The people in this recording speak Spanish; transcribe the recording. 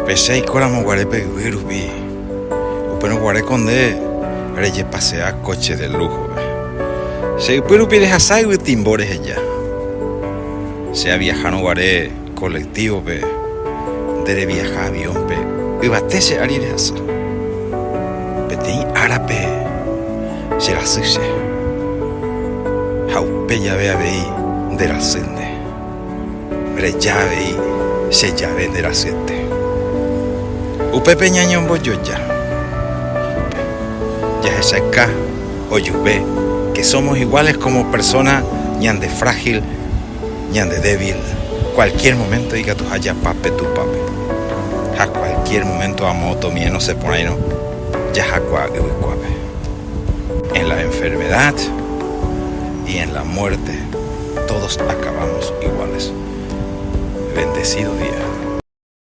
Pensé y coramo guarepe virubi. Pero guaré conde, reye pasea coche de lujo. Se pero pires a sai timbores ella. Se viajano guaré colectivo pe. Dere viajar avión pe. Y batese ariasa. Petei árape. Se la suce. Haupe ya vea vei de la sende. Re ya vei se ya ve de la sete. Upe peñañón boyoya. Ya es acá o yupe que somos iguales como personas, ñan de frágil, ñan de débil. Cualquier momento diga tu haya pape tu pape. A cualquier momento a moto mieno se pone no. Ya jacuague huicuape. En la enfermedad y en la muerte todos acabamos iguales. Bendecido día.